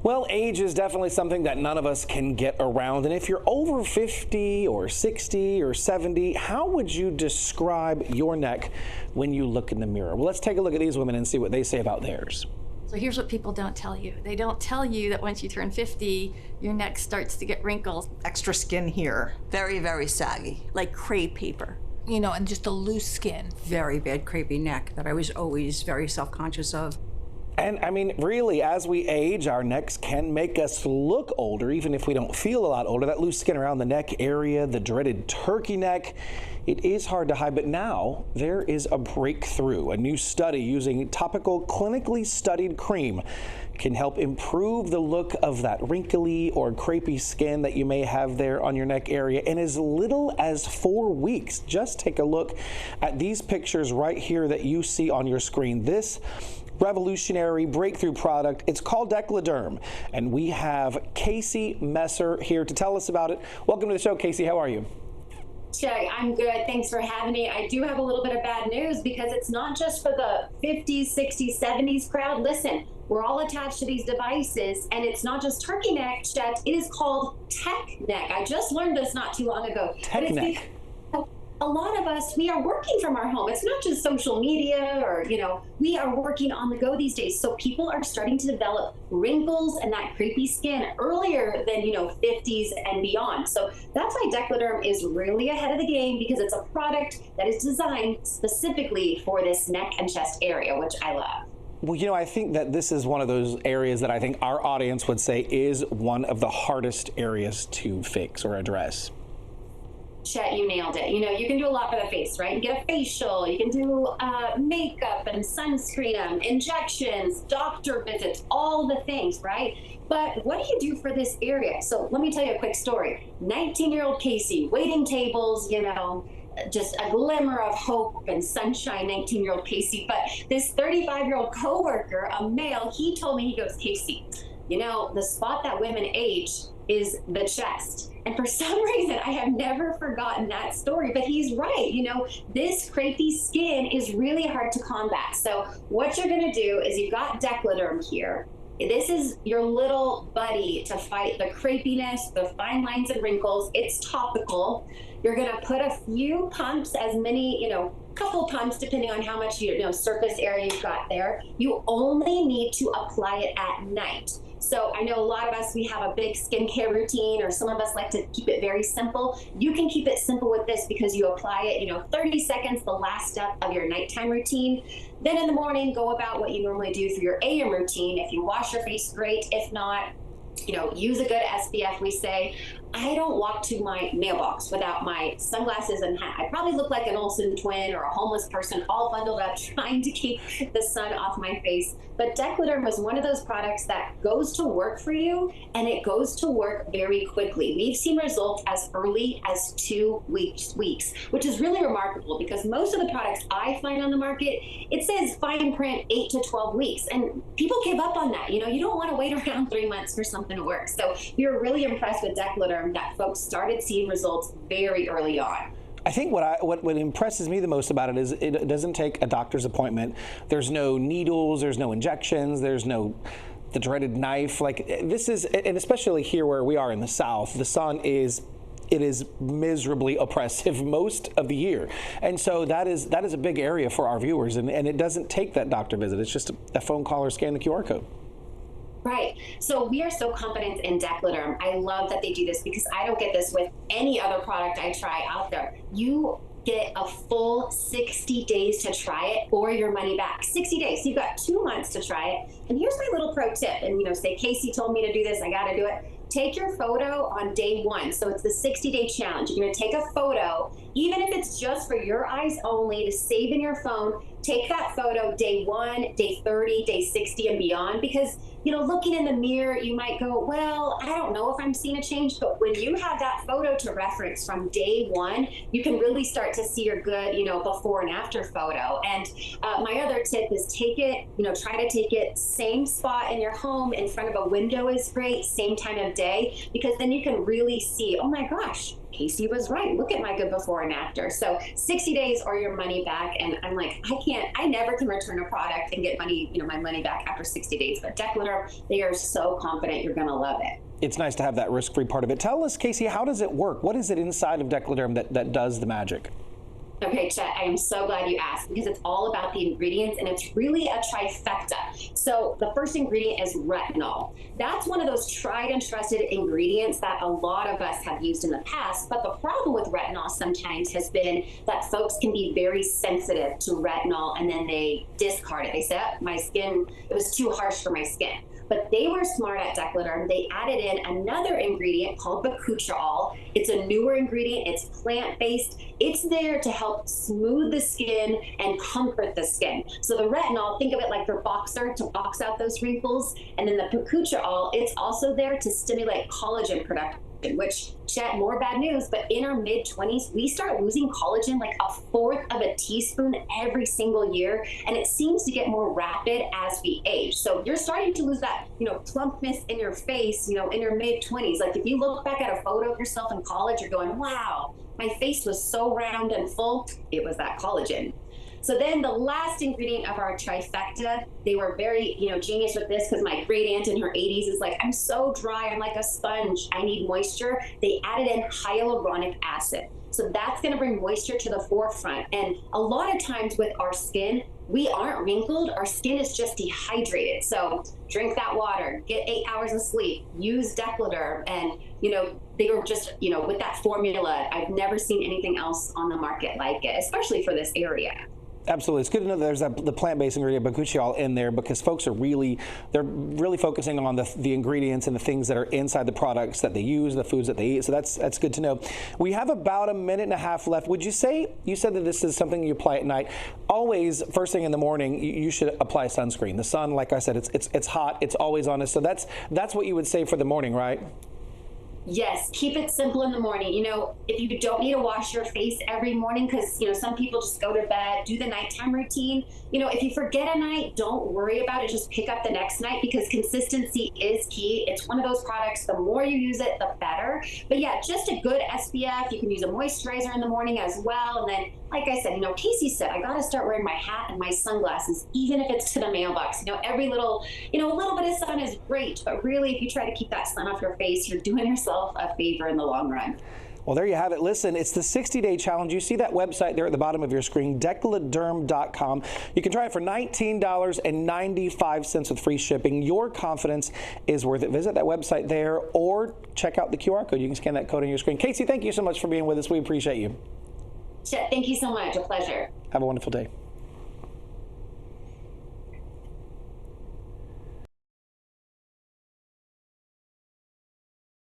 Well, age is definitely something that none of us can get around. And if you're over 50 or 60 or 70, how would you describe your neck when you look in the mirror? Well, let's take a look at these women and see what they say about theirs. So here's what people don't tell you. They don't tell you that once you turn 50, your neck starts to get wrinkles. Extra skin here. Very, very saggy, like crepe paper. You know, and just a loose skin. Very bad crepey neck that I was always very self-conscious of. And I mean, really, as we age, our necks can make us look older, even if we don't feel a lot older. That loose skin around the neck area, the dreaded turkey neck, it is hard to hide. But now there is a breakthrough. A new study using topical, clinically studied cream can help improve the look of that wrinkly or crepey skin that you may have there on your neck area in as little as 4 weeks. Just take a look at these pictures right here that you see on your screen. This revolutionary breakthrough product, it's called Dekliderm, and we have Casey Messer here to tell us about it. Welcome to the show, Casey. How are you? Chuck, I'm good. Thanks for having me. I do have a little bit of bad news because it's not just for the 50s, 60s, 70s crowd. Listen, we're all attached to these devices, and it's not just turkey neck, Chet. It is called tech neck. I just learned this not too long ago. Tech neck. A lot of us, we are working from our home. It's not just social media or, we are working on the go these days. So people are starting to develop wrinkles and that creepy skin earlier than, 50s and beyond. So that's why Dekliderm is really ahead of the game, because it's a product that is designed specifically for this neck and chest area, which I love. Well, I think that this is one of those areas that I think our audience would say is one of the hardest areas to fix or address. Chet, you nailed it. You can do a lot for the face, right? You get a facial, you can do makeup and sunscreen, injections, doctor visits, all the things, right? But what do you do for this area? So let me tell you a quick story. 19-year-old Casey, waiting tables, just a glimmer of hope and sunshine, 19-year-old Casey. But this 35-year-old coworker, a male, he told me, he goes, Casey, the spot that women age is the chest. And for some reason, I have never forgotten that story, but he's right. This crepey skin is really hard to combat. So what you're gonna do is you've got Dekliderm here. This is your little buddy to fight the crepiness, the fine lines and wrinkles. It's topical. You're gonna put a few pumps, as many, couple pumps, depending on how much surface area you've got there. You only need to apply it at night. So I know a lot of us, we have a big skincare routine, or some of us like to keep it very simple. You can keep it simple with this because you apply it, 30 seconds, the last step of your nighttime routine. Then in the morning, go about what you normally do for your AM routine. If you wash your face, great. If not, use a good SPF, we say. I don't walk to my mailbox without my sunglasses and hat. I probably look like an Olsen twin or a homeless person, all bundled up, trying to keep the sun off my face. But Dekliderm is one of those products that goes to work for you, and it goes to work very quickly. We've seen results as early as 2 weeks, which is really remarkable, because most of the products I find on the market, it says fine print 8 to 12 weeks, and people give up on that. You don't want to wait around 3 months for something to work. So we were really impressed with Dekliderm, that folks started seeing results very early on. I think what impresses me the most about it is it doesn't take a doctor's appointment. There's no needles, there's no injections, there's no the dreaded knife. Like this is, and especially here where we are in the South, the sun is miserably oppressive most of the year. And so that is a big area for our viewers, and it doesn't take that doctor visit. It's just a phone call or scan the QR code. Right. So we are so confident in Dekliderm. I love that they do this, because I don't get this with any other product I try out there. You get a full 60 days to try it, or your money back. 60 days. So you've got 2 months to try it. And here's my little pro tip. And say Casey told me to do this, I got to do it. Take your photo on day 1. So it's the 60-day challenge. You're going to take a photo, even if it's just for your eyes only, to save in your phone. Take that photo day 1, day 30, day 60 and beyond, because looking in the mirror, you might go, well, I don't know if I'm seeing a change. But when you have that photo to reference from day 1, you can really start to see your good, before and after photo. And my other tip is take it, try to take it same spot in your home, in front of a window is great, same time of day, because then you can really see, oh my gosh, Casey was right. Look at my good before and after. So 60 days or your money back. And I'm like, I never can return a product and get money, my money back after 60 days. But Dekliderm, they are so confident you're going to love it. It's nice to have that risk-free part of it. Tell us, Casey, how does it work? What is it inside of Dekliderm that does the magic? Okay, Chet, I am so glad you asked because it's all about the ingredients and it's really a trifecta. So the first ingredient is retinol. That's one of those tried and trusted ingredients that a lot of us have used in the past. But the problem with retinol sometimes has been that folks can be very sensitive to retinol and then they discard it. They say, oh, my skin, it was too harsh for my skin. But they were smart at Dekliderm. They added in another ingredient called bakuchiol. It's a newer ingredient. It's plant-based. It's there to help smooth the skin and comfort the skin. So the retinol, think of it like your boxer to box out those wrinkles. And then the bakuchiol, it's also there to stimulate collagen production, which, Chet, more bad news, but in our mid-20s, we start losing collagen like 1/4 of a teaspoon every single year, and it seems to get more rapid as we age. So you're starting to lose that, plumpness in your face, in your mid-20s. Like if you look back at a photo of yourself in college, you're going, wow, my face was so round and full. It was that collagen. So then the last ingredient of our trifecta, they were very, genius with this because my great aunt in her 80s is like, I'm so dry, I'm like a sponge, I need moisture. They added in hyaluronic acid. So that's going to bring moisture to the forefront. And a lot of times with our skin, we aren't wrinkled, our skin is just dehydrated. So drink that water, get 8 hours of sleep, use Dekliderm, and they were just, with that formula, I've never seen anything else on the market like it, especially for this area. Absolutely. It's good to know that there's the plant-based ingredient bakuchiol in there because folks are really focusing on the ingredients and the things that are inside the products that they use, the foods that they eat. So that's good to know. We have about a minute and a half left. Would you say, you said that this is something you apply at night. Always, first thing in the morning, you should apply sunscreen. The sun, like I said, it's hot. It's always on us. So that's what you would say for the morning, right? Yes, keep it simple in the morning. If you don't need to wash your face every morning, because, some people just go to bed, do the nighttime routine. If you forget a night, don't worry about it. Just pick up the next night because consistency is key. It's one of those products, the more you use it, the better. But yeah, just a good SPF. You can use a moisturizer in the morning as well. And then, like I said, Casey said, I got to start wearing my hat and my sunglasses, even if it's to the mailbox. Every little, a little bit of sun is great. But really, if you try to keep that sun off your face, you're doing yourself a favor in the long run. Well, there you have it. Listen, it's the 60-day challenge. You see that website there at the bottom of your screen, dekliderm.com. You can try it for $19.95 with free shipping. Your confidence is worth it. Visit that website there or check out the QR code. You can scan that code on your screen. Casey, thank you so much for being with us. We appreciate you. Chet, thank you so much. A pleasure. Have a wonderful day.